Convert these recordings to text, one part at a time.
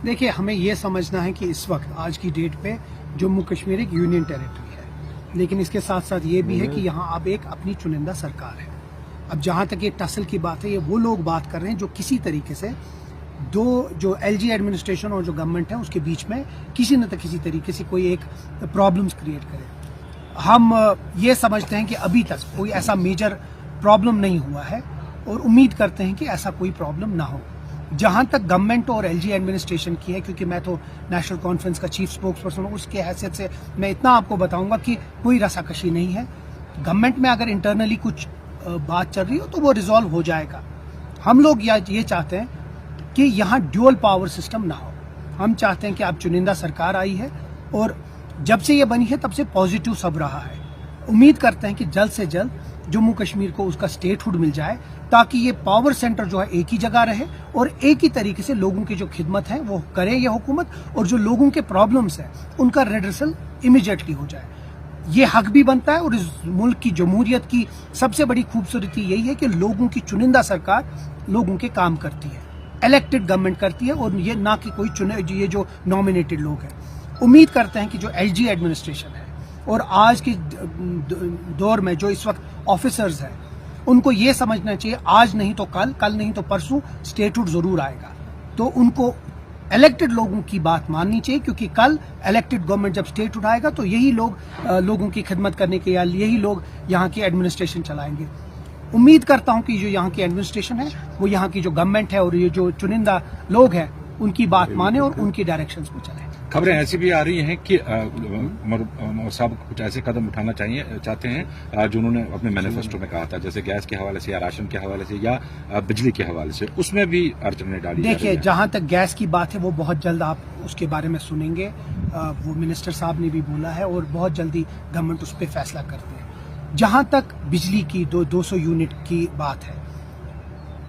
देखिए, हमें ये समझना है कि इस वक्त आज की डेट पे जम्मू कश्मीर एक यूनियन टेरिटरी है, लेकिन इसके साथ साथ ये भी है कि यहाँ अब एक अपनी चुनिंदा सरकार है। अब जहाँ तक ये टसल की बात है, ये वो लोग बात कर रहे हैं जो किसी तरीके से दो जो एलजी एडमिनिस्ट्रेशन और जो गवर्नमेंट है उसके बीच में किसी न किसी तरीके से कोई एक प्रॉब्लम्स क्रिएट करे। हम ये समझते हैं कि अभी तक कोई ऐसा मेजर प्रॉब्लम नहीं हुआ है और उम्मीद करते हैं कि ऐसा कोई प्रॉब्लम ना हो। जहां तक गवर्नमेंट और एलजी एडमिनिस्ट्रेशन की है, क्योंकि मैं तो नेशनल कॉन्फ्रेंस का चीफ स्पोक्स पर्सन हूँ, उसके हैसियत से मैं इतना आपको बताऊंगा कि कोई रसाकशी नहीं है। गवर्नमेंट में अगर इंटरनली कुछ बात चल रही हो तो वो रिजॉल्व हो जाएगा। हम लोग ये चाहते हैं कि यहाँ ड्यूअल पावर सिस्टम ना हो। हम चाहते हैं कि अब चुनिंदा सरकार आई है और जब से ये बनी है तब से पॉजिटिव सब रहा है। उम्मीद करते हैं कि जल्द से जल्द जम्मू कश्मीर को उसका स्टेटहुड मिल जाए, ताकि ये पावर सेंटर जो है एक ही जगह रहे और एक ही तरीके से लोगों की जो खिदमत है वो करे ये हुकूमत, और जो लोगों के प्रॉब्लम्स है उनका रेड्रेसल इमीडिएटली हो जाए। ये हक भी बनता है और इस मुल्क की जमहूरियत की सबसे बड़ी खूबसूरती यही है कि लोगों की चुनिंदा सरकार लोगों के काम करती है, इलेक्टेड गवर्नमेंट करती है, और ये ना कि कोई ये जो नॉमिनेटेड लोग हैं। उम्मीद करते हैं कि जो एलजी एडमिनिस्ट्रेशन है और आज के दौर में जो इस वक्त ऑफिसर्स हैं, उनको ये समझना चाहिए आज नहीं तो कल, कल नहीं तो परसों स्टेटहुड जरूर आएगा। तो उनको इलेक्टेड लोगों की बात माननी चाहिए, क्योंकि कल इलेक्टेड गवर्नमेंट जब स्टेटहुड आएगा तो यही लोग लोगों की खिदमत करने के, या यही लोग यहाँ की एडमिनिस्ट्रेशन चलाएंगे। उम्मीद करता हूँ कि जो यहाँ की एडमिनिस्ट्रेशन है वो यहाँ की जो गवर्नमेंट है और ये जो चुनिंदा लोग हैं उनकी बात माने और उनकी डायरेक्शंस में चले। खबरें ऐसी भी आ रही हैं कि उमर साहब कुछ ऐसे कदम उठाना चाहते हैं जो उन्होंने अपने मैनिफेस्टो में कहा था, जैसे गैस के हवाले से या राशन के हवाले से या बिजली के हवाले से, उसमें भी अड़चनें डाली। देखिए, जहां तक गैस की बात है वो बहुत जल्द आप उसके बारे में सुनेंगे। वो मिनिस्टर साहब ने भी बोला है और बहुत जल्दी गवर्नमेंट उस पर फैसला करती है। जहां तक बिजली की 200 यूनिट की बात है,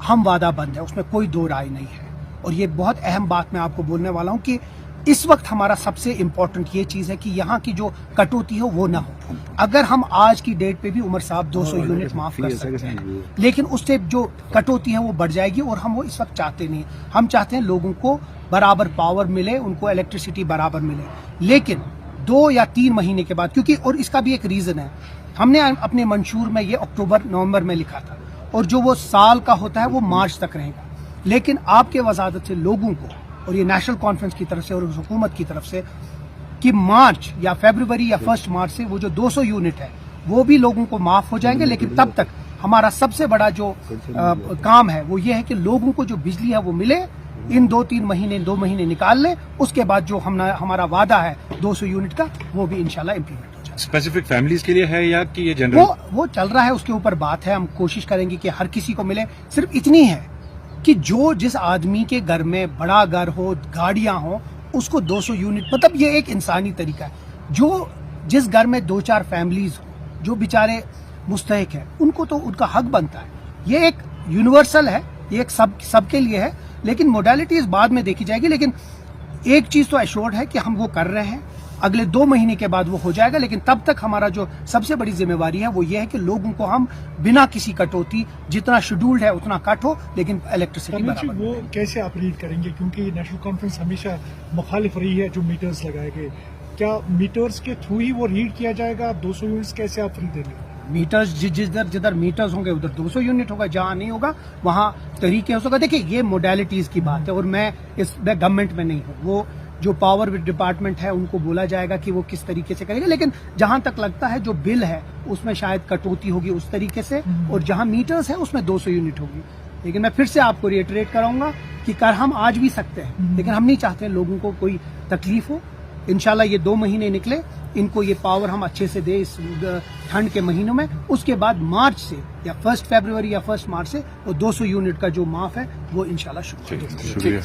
हम वादा बंद है, उसमें कोई दो राय नहीं है। और ये बहुत अहम बात मैं आपको बोलने वाला हूं कि इस वक्त हमारा सबसे इम्पोर्टेंट ये चीज है कि यहाँ की जो कटौती है वो ना हो। अगर हम आज की डेट पे भी उमर साहब 200 यूनिट माफ कर सकते हैं, लेकिन उससे जो कटौती है वो बढ़ जाएगी और हम वो इस वक्त चाहते नहीं। हम चाहते हैं लोगों को बराबर पावर मिले, उनको इलेक्ट्रिसिटी बराबर मिले, लेकिन 2 या 3 महीने के बाद, क्योंकि और इसका भी एक रीजन है, हमने अपने मंशूर में ये अक्टूबर नवंबर में लिखा था और जो वो साल का होता है वो मार्च तक रहेगा। लेकिन आपके वजादत से लोगों को और ये नेशनल कॉन्फ्रेंस की तरफ से और हुकूमत की तरफ से कि मार्च या फरवरी या 1 मार्च से वो जो 200 यूनिट है वो भी लोगों को माफ हो जाएंगे। लेकिन तब तक हमारा सबसे बड़ा जो काम है वो ये है कि लोगों को जो बिजली है वो मिले। इन 2 महीने निकाल लें, उसके बाद जो हमारा वादा है 200 यूनिट का वो भी इंशाल्लाह इम्प्लीमेंट हो जाए। स्पेसिफिक फैमिलीज के लिए है या कि ये जनरल? वो चल रहा है, उसके ऊपर बात है। हम कोशिश करेंगे कि हर किसी को मिले। सिर्फ इतनी है कि जिस आदमी के घर में बड़ा घर हो, गाड़ियां हो, उसको 200 यूनिट, मतलब ये एक इंसानी तरीका है। जिस घर में 2-4 फैमिलीज हो, जो बेचारे मुस्तहिक है, उनको तो उनका हक बनता है। ये एक यूनिवर्सल है, ये एक सबके लिए है, लेकिन मोडालिटीज बाद में देखी जाएगी। लेकिन एक चीज तो एश्योर्ड है कि हम वो कर रहे हैं। अगले 2 महीने के बाद वो हो जाएगा, लेकिन तब तक हमारा जो सबसे बड़ी जिम्मेवारी है वो ये है कि लोगों को हम बिना किसी कटौती, जितना शेड्यूल्ड है उतना कट हो, लेकिन इलेक्ट्रिसिटी बराबर। वो कैसे आप रीड करेंगे, क्योंकि नेशनल कॉन्फ्रेंस हमेशा मुखालिफ रही है जो मीटर्स लगाए गए, क्या मीटर्स के थ्रू ही वो रीड किया जाएगा? 200 यूनिट्स कैसे आप फ्री देंगे? मीटर्स जिधर मीटर्स होंगे उधर 200 यूनिट होगा, जहां नहीं होगा वहां तरीके हो सकता। देखिए, ये मोडालिटीज की बात है और मैं गवर्नमेंट में नहीं हूँ। वो जो पावर डिपार्टमेंट है उनको बोला जाएगा कि वो किस तरीके से करेंगे, लेकिन जहां तक लगता है जो बिल है उसमें शायद कटौती होगी उस तरीके से, और जहां मीटर्स है उसमें 200 यूनिट होगी। लेकिन मैं फिर से आपको रिएटरेट कराऊंगा कि कर हम आज भी सकते हैं, लेकिन हम नहीं चाहते लोगों को कोई तकलीफ हो। इंशाल्लाह ये 2 महीने निकले, इनको ये पावर हम अच्छे से दे इस ठंड के महीनों में। उसके बाद मार्च से या 1 फरवरी या 1 मार्च से वो 200 यूनिट का जो माफ है वो इंशाल्लाह शुरू हो जाएगा।